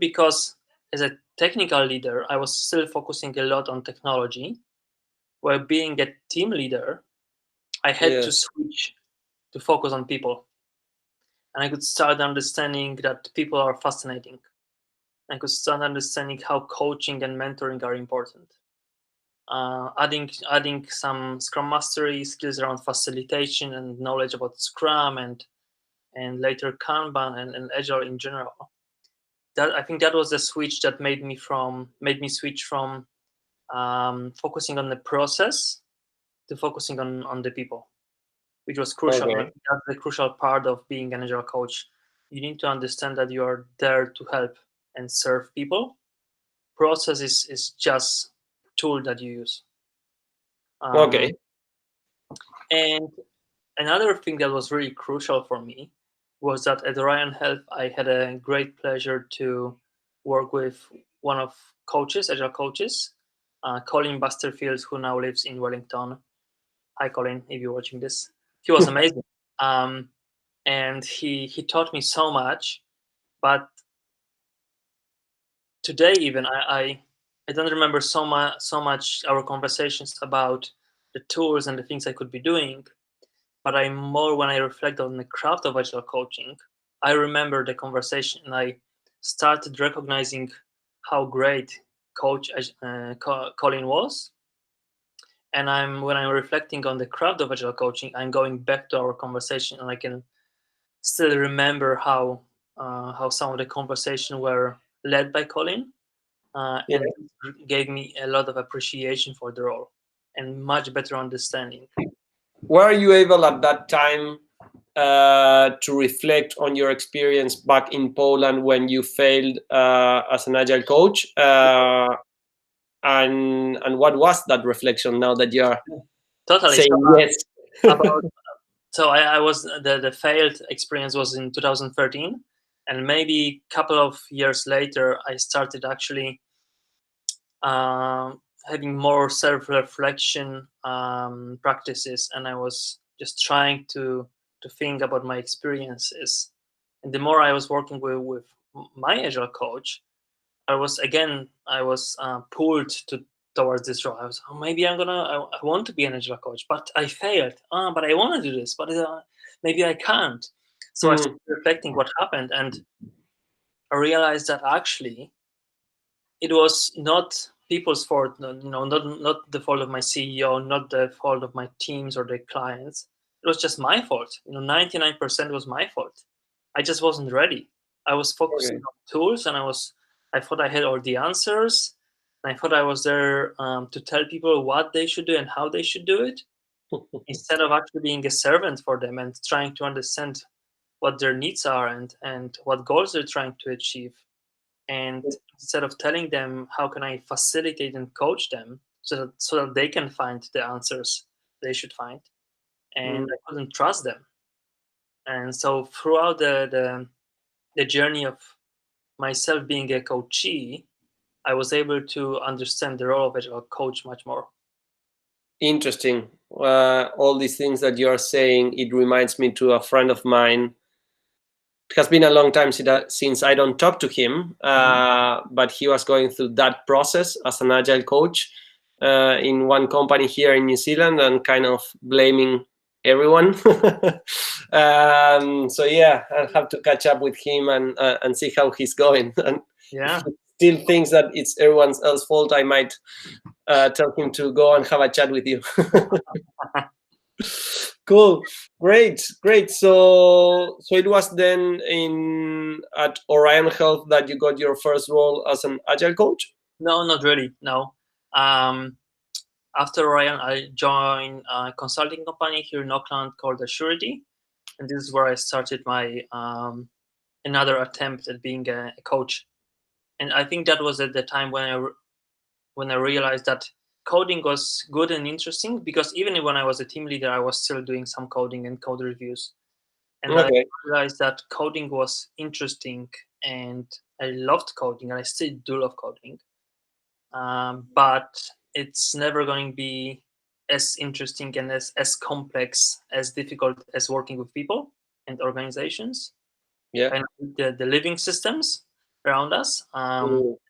because as a technical leader, I was still focusing a lot on technology, where being a team leader, I had to Yes. switch to focus on people. And I could start understanding that people are fascinating. I could start understanding how coaching and mentoring are important. Adding some Scrum Mastery skills around facilitation and knowledge about Scrum and later Kanban and Agile in general. That I think that was the switch that made me switch from focusing on the process to focusing on the people, which was crucial. And I Okay. think that's the crucial part of being an Agile coach. You need to understand that you are there to help and serve people. Process is just tool that you use. Um, Okay. and another thing that was really crucial for me was that at Ryan Health, I had a great pleasure to work with one of Agile coaches, Colin Busterfield, who now lives in Wellington. Hi, Colin, if you're watching this. He was amazing. Um, and he taught me so much, but today even I don't remember so much our conversations about the tools and the things I could be doing, but I more when I reflect on the craft of agile coaching, I remember the conversation and I started recognizing how great Colin was. And when I'm reflecting on the craft of agile coaching, I'm going back to our conversation and I can still remember how some of the conversation were led by Colin, Yeah. and gave me a lot of appreciation for the role and much better understanding. Were you able at that time to reflect on your experience back in Poland when you failed as an agile coach? And what was that reflection now that you're Totally. So saying yes? about I was the failed experience was in 2013, and maybe a couple of years later, I started actually having more self-reflection practices, and I was just trying to think about my experiences. And the more I was working with my agile coach, I was pulled towards this role. I was, oh, maybe I want to be an agile coach, but I failed. But I want to do this, but maybe I can't. So I Mm, started reflecting what happened, and I realized that actually it was not people's fault. Not the fault of my CEO, not the fault of my teams or the clients. It was just my fault. 99% was my fault. I just wasn't ready. I was focusing okay. on tools, and I thought I had all the answers, and I thought I was there to tell people what they should do and how they should do it, instead of actually being a servant for them and trying to understand what their needs are and what goals they're trying to achieve. And instead of telling them how can I facilitate and coach them so that they can find the answers they should find, and Mm, I couldn't trust them. And so throughout the journey of myself being a coachee, I was able to understand the role of a coach much more. interesting. All these things that you're saying, it reminds me to a friend of mine. It has been a long time since I don't talk to him, Mhm. but he was going through that process as an agile coach in one company here in New Zealand and kind of blaming everyone. So yeah, I'll have to catch up with him and see how he's going. And if Yeah. he still thinks that it's everyone else's fault, I might tell him to go and have a chat with you. Cool, great. So it was then in at Orion Health that you got your first role as an agile coach. No, not really. No. Um, After Ryan, I joined a consulting company here in Auckland called Assurity, and this is where I started my another attempt at being a coach. And I think that was at the time when I realized that coding was good and interesting, because even when I was a team leader, I was still doing some coding and code reviews. And I Okay. realized that coding was interesting, and I loved coding, and I still do love coding. But it's never going to be as interesting and as complex, as difficult as working with people and organizations, Yeah. kind of the living systems. around us.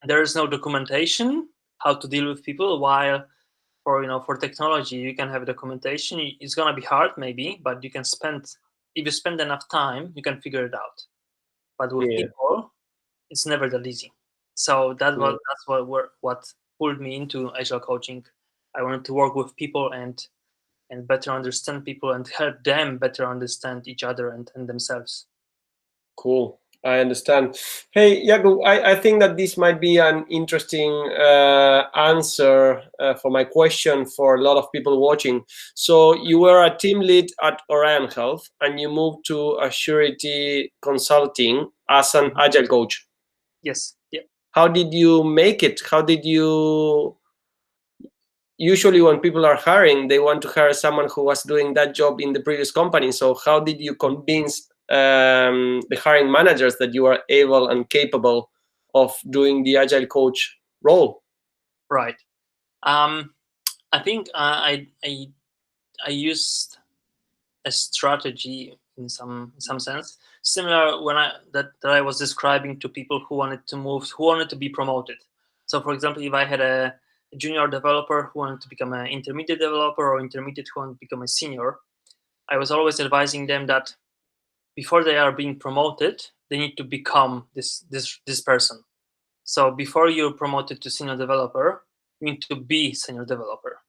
There is no documentation how to deal with people, while for technology you can have documentation. It's gonna be hard maybe, but you can spend if you spend enough time, you can figure it out. But with Yeah. people, it's never that easy. So that's what pulled me into Agile coaching. I wanted to work with people and better understand people and help them better understand each other and themselves. Cool. I understand. Hey, Jakub, I think that this might be an interesting answer for my question for a lot of people watching. So you were a team lead at Orion Health and you moved to Assurity Consulting as an Agile coach. Yes. Yeah. How did you make it? How did you usually when people are hiring, they want to hire someone who was doing that job in the previous company. So how did you convince the hiring managers that you are able and capable of doing the Agile coach role? Right. I think I used a strategy in some sense similar when that I was describing to people who wanted to move, who wanted to be promoted. So, for example, if I had a junior developer who wanted to become an intermediate developer or intermediate who wanted to become a senior, I was always advising them that before they are being promoted, they need to become this person. So before you're promoted to senior developer, you need to be senior developer.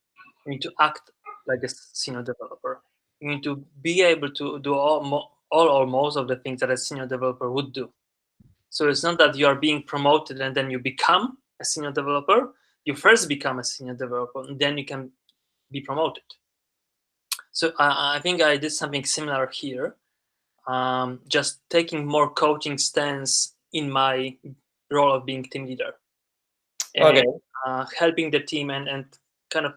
You need to act like a senior developer. You need to be able to do all or most of the things that a senior developer would do. So it's not that you are being promoted and then you become a senior developer. You first become a senior developer and then you can be promoted. So I think I did something similar here, just taking more coaching stance in my role of being team leader and Okay. helping the team and kind of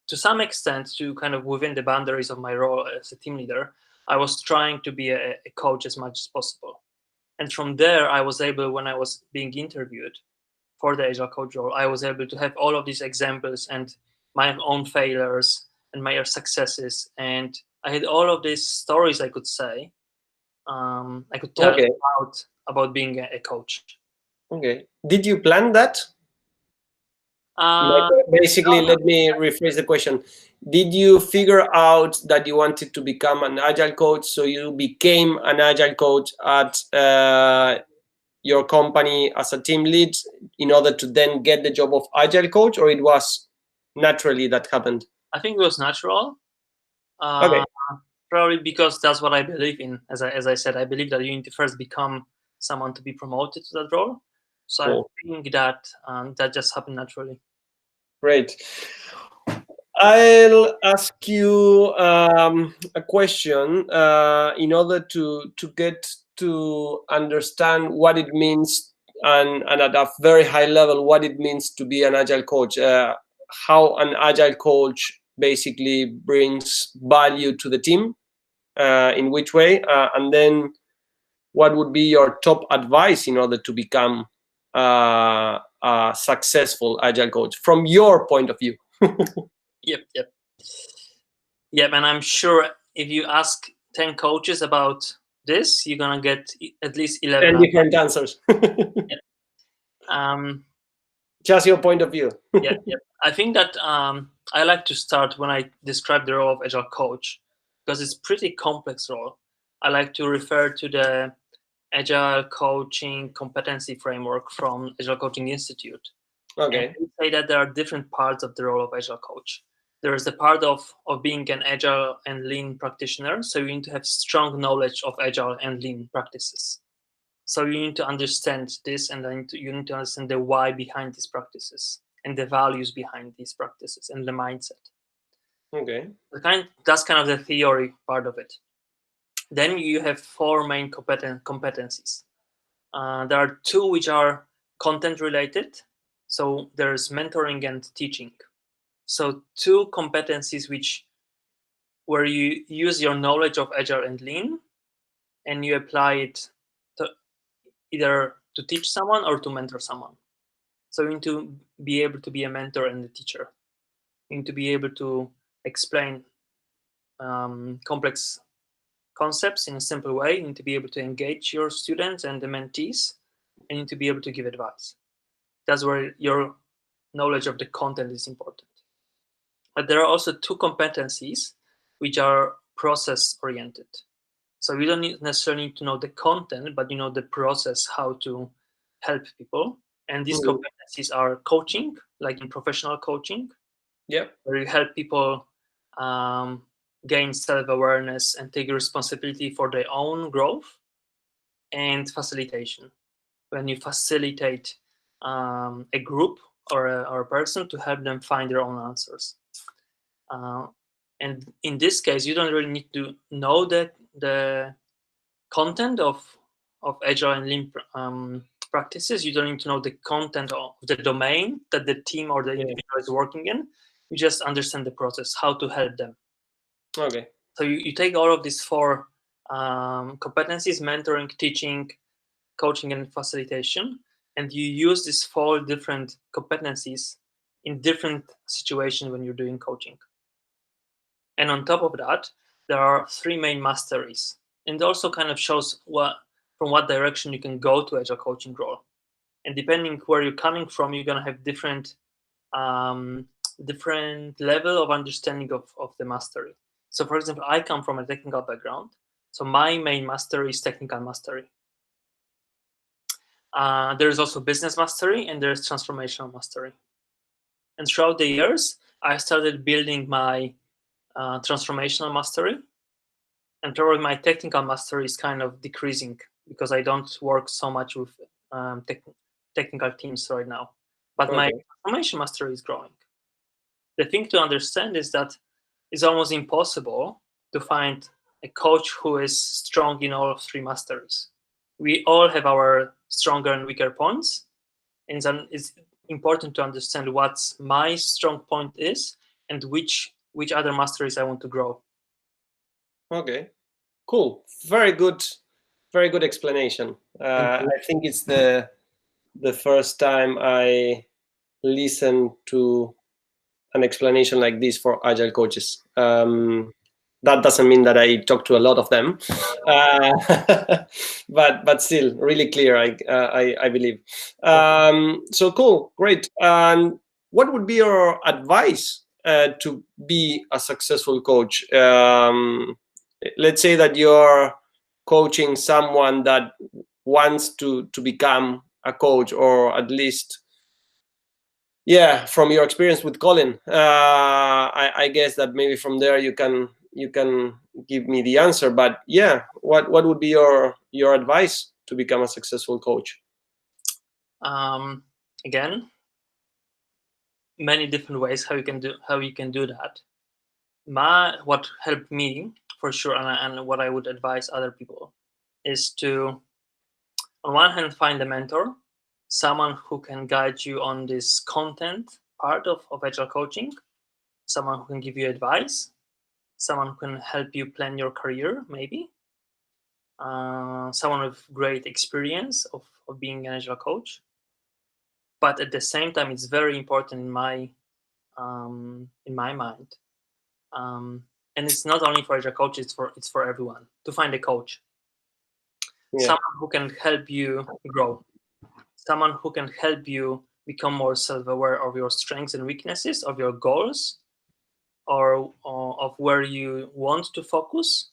to some extent to kind of within the boundaries of my role as a team leader, I was trying to be a coach as much as possible. And from there, I was able, when I was being interviewed for the Agile coach role, I was able to have all of these examples and my own failures and my successes. And I had all of these stories I could say, I could tell Okay. about being a coach. Okay. Did you plan that? Like, Uh, basically, let me rephrase the question. Did you figure out that you wanted to become an Agile coach, so you became an Agile coach at your company as a team lead in order to then get the job of Agile coach, or it was naturally that happened? I think it was natural. Okay, Uh, Probably because that's what I believe in. As I said, I believe that you need to first become someone to be promoted to that role. So I cool. think that that just happened naturally. Great. I'll ask you a question in order to get to understand what it means and at a very high level what it means to be an agile coach. How an agile coach basically brings value to the team, in which way, and then what would be your top advice in order to become a successful agile coach from your point of view? Yep. And I'm sure if you ask 10 coaches about this, you're gonna get at least 11 10 answers. different answers. Yep. Um, Just your point of view. yep. I think that I like to start when I describe the role of Agile coach because it's pretty complex role. I like to refer to the Agile Coaching Competency Framework from Agile Coaching Institute. And Okay. they say that there are different parts of the role of Agile Coach. There is the part of being an Agile and Lean practitioner. So you need to have strong knowledge of Agile and Lean practices. So you need to understand this, and then you need to understand the why behind these practices and the values behind these practices and the mindset. Okay. That's kind of the theory part of it. Then you have four main competencies. There are two which are content related. So there's mentoring and teaching. So two competencies where you use your knowledge of Agile and Lean and you apply it to either to teach someone or to mentor someone. So you need to be able to be a mentor and a teacher. You need to be able to explain complex concepts in a simple way. You need to be able to engage your students and the mentees. and you need to be able to give advice. That's where your knowledge of the content is important. But there are also two competencies which are process oriented. So you don't necessarily need to know the content, but you know the process, how to help people. And these competencies are coaching, like in professional coaching, where you help people gain self-awareness and take responsibility for their own growth, and facilitation, when you facilitate a group or a person to help them find their own answers. And in this case, you don't really need to know the content of Agile and Lean practices. You don't need to know the content of the domain that the team or the individual is working in. You just understand the process, how to help them. Okay. So you take all of these four competencies: mentoring, teaching, coaching, and facilitation, and you use these four different competencies in different situations when you're doing coaching. And on top of that, there are three main masteries. And it also kind of shows from what direction you can go to Agile coaching role. And depending where you're coming from, you're going to have different level of understanding of the mastery. So for example, I come from a technical background. So my main mastery is technical mastery. There's also business mastery, and there's transformational mastery. And throughout the years, I started building my transformational mastery, and probably my technical mastery is kind of decreasing because I don't work so much with technical teams right now. But my transformation mastery is growing. The thing to understand is that it's almost impossible to find a coach who is strong in all three masteries. We all have our stronger and weaker points, and it's important to understand what my strong point is and which other masteries I want to grow. Okay, cool. Very good explanation. I think it's the first time I listen to an explanation like this for Agile coaches. That doesn't mean that I talk to a lot of them, but still really clear. I believe. So cool, great. And what would be your advice to be a successful coach? Let's say that you're coaching someone that wants to become a coach, or at least, from your experience with Colin, I guess that maybe from there you can give me the answer. But what would be your advice to become a successful coach? Again, many different ways how you can do that. What helped me for sure, and what I would advise other people, is to, on one hand, find a mentor, someone who can guide you on this content part of Agile coaching, someone who can give you advice, someone who can help you plan your career, maybe, someone with great experience of being an Agile coach. But at the same time, it's very important in my mind, and it's not only for Agile coaches, it's for everyone, to find a coach, someone who can help you grow, someone who can help you become more self-aware of your strengths and weaknesses, of your goals, or of where you want to focus,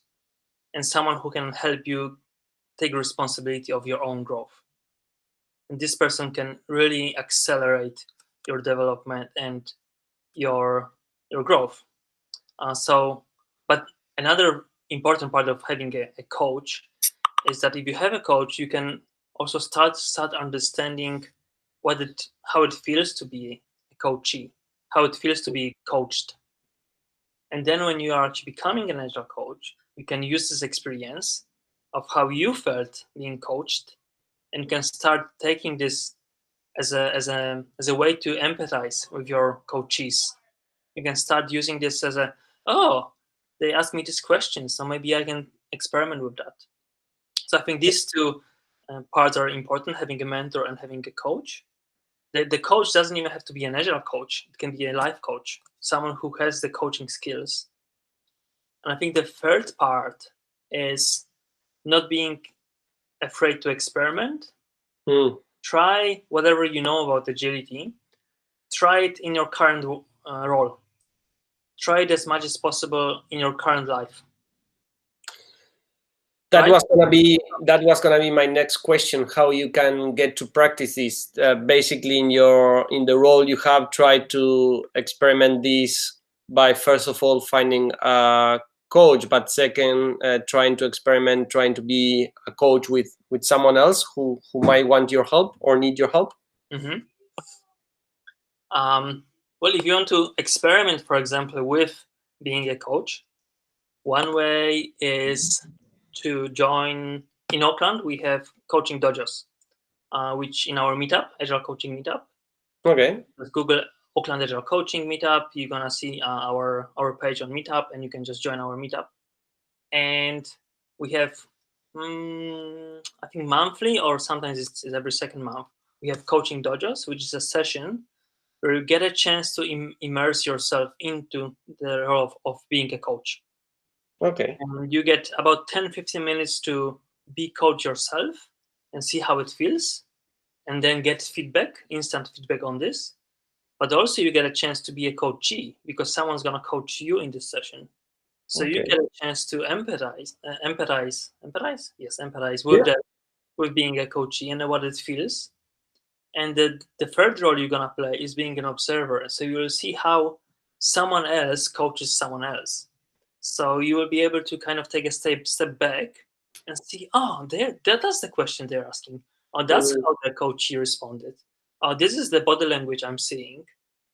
and someone who can help you take responsibility of your own growth. And this person can really accelerate your development and your growth. But another important part of having a coach is that if you have a coach, you can also start understanding how it feels to be a coachee, how it feels to be coached. And then when you are actually becoming an Agile coach, you can use this experience of how you felt being coached, and can start taking this as a way to empathize with your coachees. You can start using this as they asked me this question, so maybe I can experiment with that. So I think these two parts are important: having a mentor and having a coach. The coach doesn't even have to be an Agile coach; it can be a life coach, someone who has the coaching skills. And I think the third part is not being afraid to experiment, try whatever you know about agility, try it in your current role. Try it as much as possible in your current life. That Right? was gonna be my next question. How you can get to practice this? Basically, in the role you have, try to experiment this by first of all finding a coach, but second, trying to be a coach with someone else who might want your help or need your help. Mm-hmm. Well, if you want to experiment, for example, with being a coach, one way is to join. In Auckland, we have coaching dojos, which in our meetup, Agile Coaching meetup, Okay. just Google Auckland Agile Coaching meetup. You're gonna see our page on Meetup, and you can just join our meetup. And we have, I think monthly, or sometimes it's every second month. We have coaching dojos, which is a session where you get a chance to immerse yourself into the role of being a coach. Okay. And you get about 10-15 minutes to be coach yourself and see how it feels, and then get feedback, instant feedback on this. But also you get a chance to be a coachee, because someone's going to coach you in this session. So you Okay. get a chance to empathize Yeah. with being a coachee and what it feels. And the third role you're gonna play is being an observer. So you will see how someone else coaches someone else. So you will be able to kind of take a step back and see, oh, that's the question they're asking. Oh, that's Mm. how the coachee responded. Oh, this is the body language I'm seeing.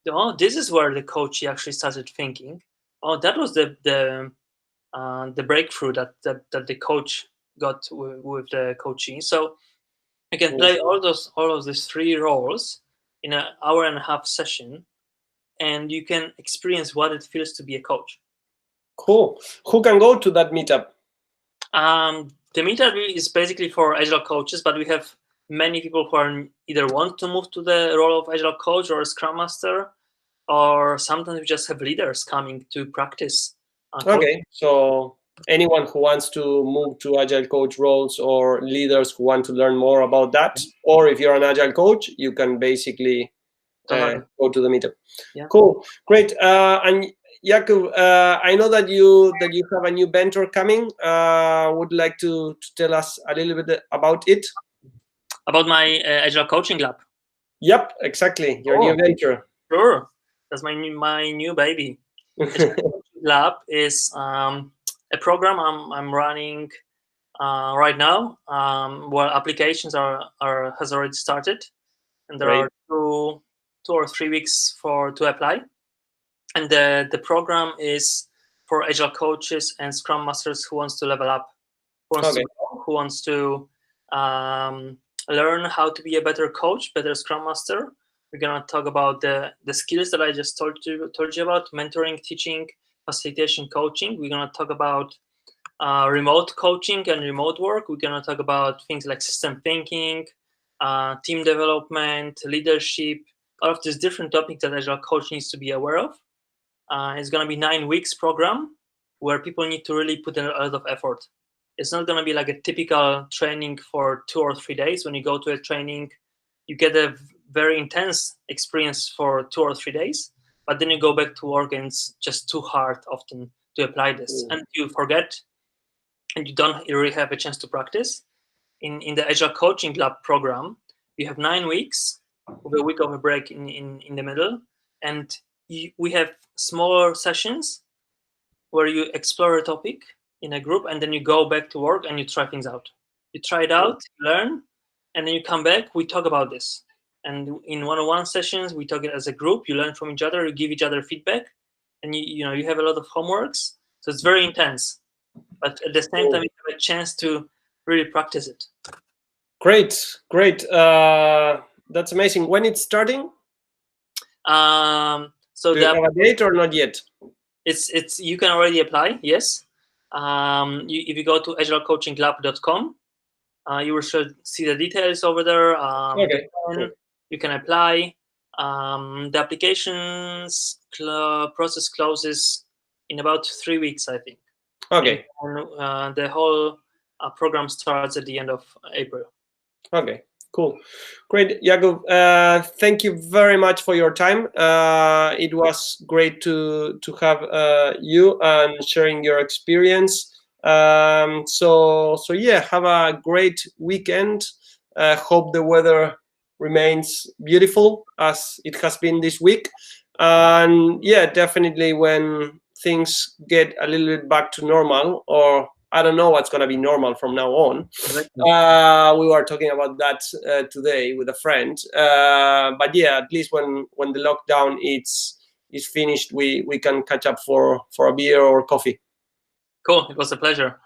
Oh, this is where the coachee actually started thinking. Oh, that was the breakthrough that the coach got with the coachee. So you can play all of these three roles in an hour and a half session, and you can experience what it feels to be a coach. Cool. Who can go to that meetup? The meetup is basically for Agile coaches, but we have many people who are either want to move to the role of Agile coach or Scrum Master, or sometimes we just have leaders coming to practice. Okay, so anyone who wants to move to Agile Coach roles, or leaders who want to learn more about that, or if you're an Agile Coach, you can basically Totally. go to the meetup. Yeah. Cool, great. And Jakub, I know that you have a new venture coming. Would like to tell us a little bit about it? About my Agile Coaching Lab. Yep, exactly. Your new venture. Sure. That's my new baby. Lab is a program I'm running right now, where applications has already started, and there Great. are two or 3 weeks to apply. And the program is for Agile coaches and Scrum Masters who wants to level up, who wants to learn how to be a better coach, better Scrum Master. We're gonna talk about the skills that I just told you about: mentoring, teaching, facilitation, coaching. We're gonna talk about remote coaching and remote work. We're gonna talk about things like system thinking, team development, leadership, all of these different topics that Agile Coach needs to be aware of. It's gonna be 9 weeks program where people need to really put in a lot of effort. It's not gonna be like a typical training for 2 or 3 days. When you go to a training, you get a very intense experience for 2 or 3 days, but then you go back to work and it's just too hard often to apply this, and you forget, and you don't really have a chance to practice. In the Agile Coaching Lab program, you have 9 weeks with a week of a break in the middle, and we have smaller sessions where you explore a topic in a group, and then you go back to work and you try things out. You try it out, learn, and then you come back. We talk about this, and in one-on-one sessions, we talk it as a group. You learn from each other, you give each other feedback, and you have a lot of homeworks. So it's very intense, but at the same time, you have a chance to really practice it. Great. That's amazing. When it's starting? So do you have a date or not yet? It's you can already apply. Yes. If you go to agilecoachinglab.com, you will see the details over there. Okay. You can apply. The applications process closes in about 3 weeks, I think. Okay. And the whole program starts at the end of April. Okay. Cool. Great, Jakub. Thank you very much for your time. It was great to have you and sharing your experience. So yeah, have a great weekend. Hope the weather remains beautiful as it has been this week. And yeah, definitely when things get a little bit back to normal, or I don't know what's going to be normal from now on. Exactly. We were talking about that today with a friend. But yeah, at least when the lockdown is finished, we can catch up for a beer or coffee. Cool. It was a pleasure.